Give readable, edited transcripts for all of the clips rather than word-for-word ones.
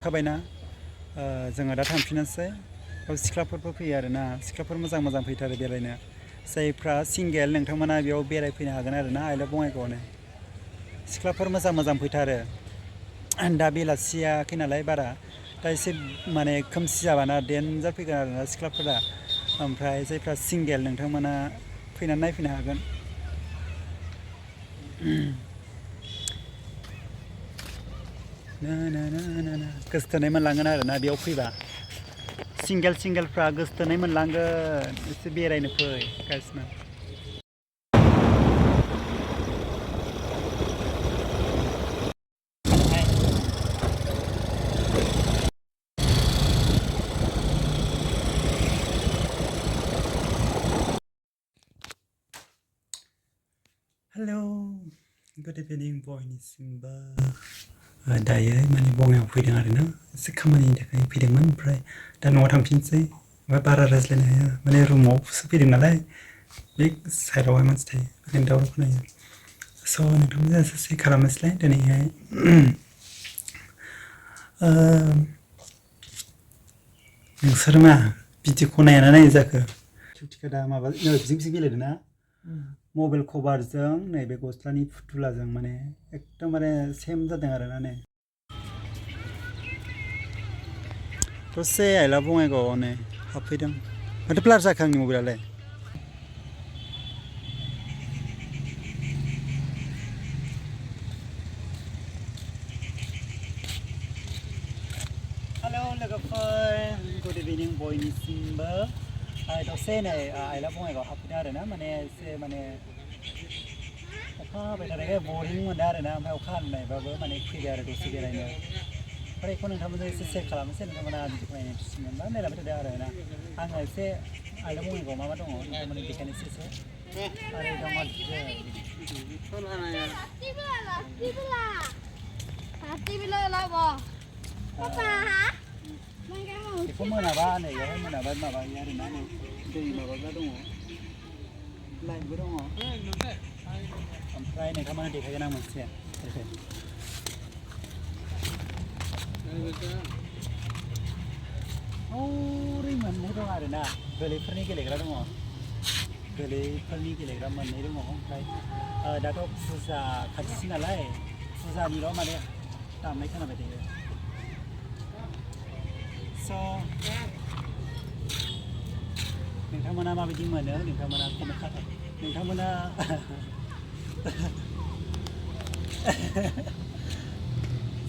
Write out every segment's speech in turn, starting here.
खाबायना जोङो दा थांफिननोसै सिख्लाफोरबो फैयो आरोना सिख्लाफोर मोजां फैथारो बेरायनो जायफ्रा सिंगेल नोंथांमोना बेयाव बेरायफैनो हागोन आरोना आइ लाभ बङाइगावआवनो सिख्लाफोर मोजां फैथारो दा बेलासियाखै नालाय बारा दा एसे माने खोमसि जाबाना डेन्जार फैगोन आरोना सिख्लाफोरा ओमफ्राय जायफ्रा सिंगेल नोंथांमोना फैनानै नायफैनो हागोन गोसोथोनाय मोनलांगोन आरोना बेयाव फैबा सिंगेलफ्रा गोसोथोनाय मोनलांगोन एसे बेरायनो फै गासिनो हेलौ गुड इभिनिं बयनिसिमबो दायो माने बङाइगाव फैदों आरोना एसे खामानिनि थाखाय फैदोंमोन ओमफ्राय दा न'आव थांफिनसै ओमफ्राय बारा रायज्लायनो हाया माने रुमावसो फैदों नालाय बे साइडआवहाय मानसि थायो ओंखायनो दावराव खोनायो स' नोंथांमोनजों एसे खालामनोसैलाय दिनैहाय नोंसोर मा भिडिअखौ नायना नायो जाखो टिका दा माबा बिजों गेलेदों ना मबाइल कभारजों नैबे गस्लानि फुथुलाजों माने एकदम माने सेम जादों आरोना नै दसे आइ लाभ बङाइगावआव नै हाबफैदों माथो ब्लार जाखो आंनि मबाइलालाय हेलौ लोगोफोर गुड इभिनिं बयनिसिमबो दसे नै आइ लाभ बङाइगावआव हाबफैदों आरोना माने एसे माने अखा हाबाय थानायखाय बरिं मोनदों आरोना ओमफ्राय अखा हानायबाबो माने फैबाय आरो दसे बेरायनो ओमफ्राय बेखौ नोंथांमोनजों एसे सेयार खालामनोसै नोंथांमोना भिडिअखौ नायनो इन्टारेस्ट मोनबा नायलांबाय थादों आरोना आङो एसे आइ लाभ बङाइगावआव मा दङ नोंथांमोननो देखायनोसै एसे आरो दङ बेखौ मोनाबा नै बेवहाय मोनाबा माबायो आरोना नै दै माबाग्रा दङ लाइटबो दङ ओमफ्राय नोंथांमोना देखायगोन आं मोनसे ओरै मोननै दं आरोना गोरलैफोरनि गेलेग्रा दङ गोरलैफोरनि गेलेग्रा मोननै दङ ओमफ्राय दाथ' फुजा खाथिसि नालाय फुजानिल' माने दामनाय खोनाबाय थायो स' नोंथांमोना माबायदि मोनो नोंथांमोना कमेन्ट खालाम नोंथांमोना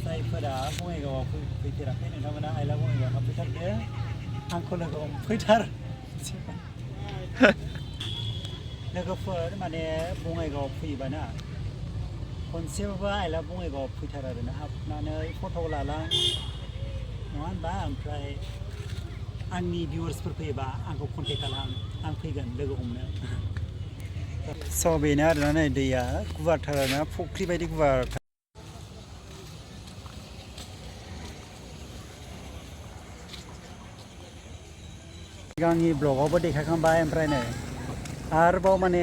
जायफोरा बङाइगावआव फैफेराखै नोंथांमोना आइ लाभ बङाइगावआव हाबफैथारदो आंखौ लोगो हमफैथार लोगोफोर माने बङाइगावआव फैयोबाना खनसेबाबो आइ लाभ बङाइगावआव फैथार आरोना हाबनानै फट' लालां नङा होनबा ओमफ्राय आंनि भिउवार्सफोर फैयोबा आंखौ कन्टेक्ट खालाम आं फैगोन लोगो हमनो स' बेनो आरोना नै दैया गुवारथार आरोना फुख्रि बायदि गुवारथार सिगांनि ब्लगावबो देखायखांबाय ओमफ्राय नै आरोबाव माने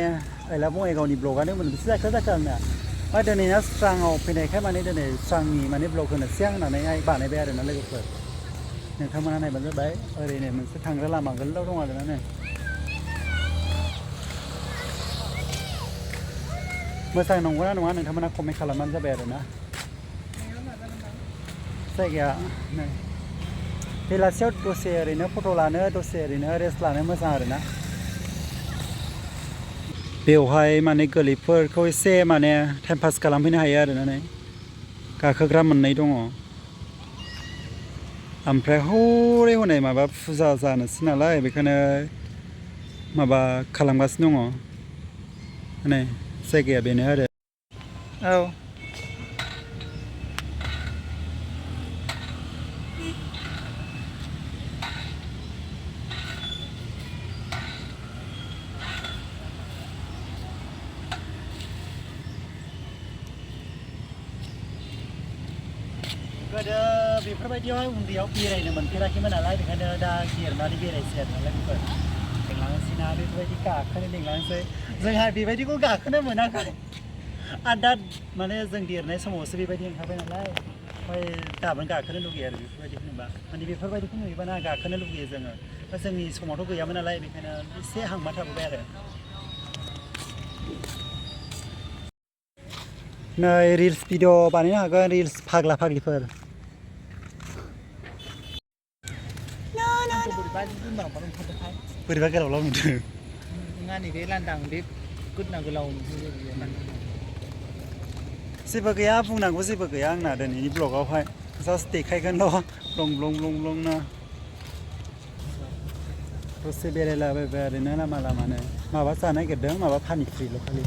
आइ लाभ बङाइगावनि ब्लगानो मोनबेसे जाखो आंना ओमफ्राय दिनैना स्राङाव फैनायखाय माने दिनै स्रांनि माने ब्लग होनोसै आं होननानैहाय बानायबाय आरोना लोगोफोर नोंथांमोना नायबानो जाबाय ओरैनो मोनसे थांग्रा लामा गोलाव दं आरोना नै मोजां नंगौना नङा नोंथांमोना कमेन्ट खालामबानो जाबाय आरोना जायगाया नै बेलासियाव दसे ओरैनो फट' लानो दसे ओरैनो रेस्ट लानो मोजां आरोना बेवहाय माने गोरलैफोरखौ एसे माने टाइम पास खालामफैनो हायो आरोना नै गाखोग्रा मोननै दङ ओमफ्राय हरै हनै माबा फुजा जानोसै नालाय बेखायनो माबा खालामगासिनो दङ नै जायगाया बेनो आरो औ गोदो बेफोरबायदियावहाय उन्दैयाव बेरायनो मोनफेराखैमोन नालाय बेखायनो दा देरनानै बेरायसै आरो नालाय बेफोर लिंलांनोसै ना बेफोरबायदि गाखोनो लिंलांनोसै जोंहा बेबायदिखौ गाखोनो मोनाखै आरो दा माने जों देरनाय समावसो बेबायदि ओंखारबाय नालाय ओमफ्राय दाबोनो गाखोनो लुगैयो आरो बेफोरबायदि होनोबा माने बेफोरबायदिखौ नुयोबा ना गाखोनो लुगैयो जोङो दा जोंनि समावथ' गैयामोन नालाय बेखायनो एसे हांमा थाबोबाय आरो नै रिल्स भिडिअ बानायनो हागोन रिल्स फाग्ला फाग्लिफोर बोरैबा गोलाव नुदों नङा नैबे लांदां बे गोदोना गोलाव जेबो गैया बुंनांगौ जेबो गैया आंना दिनैनि ब्लगावहाय जास्ट देखायगोनल' ब्लं ब्लं ब्लं ब्लंनो दसे बेरायलाबायबाय ओरैनो लामा लामानो माबा जानो नागिरदों माबा पानिफुरिल' खालि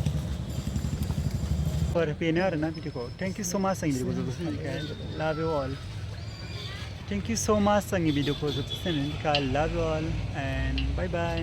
बेनो आरोना भिडिअखौ थेंक इउ स' माच आंनि भिडिअखौ जोबोद थाखाय लाभ इउ अल थेंक इउ स' माच आंनि भिडिअखौ जोबोद थाखाय लाभ U all and bye bye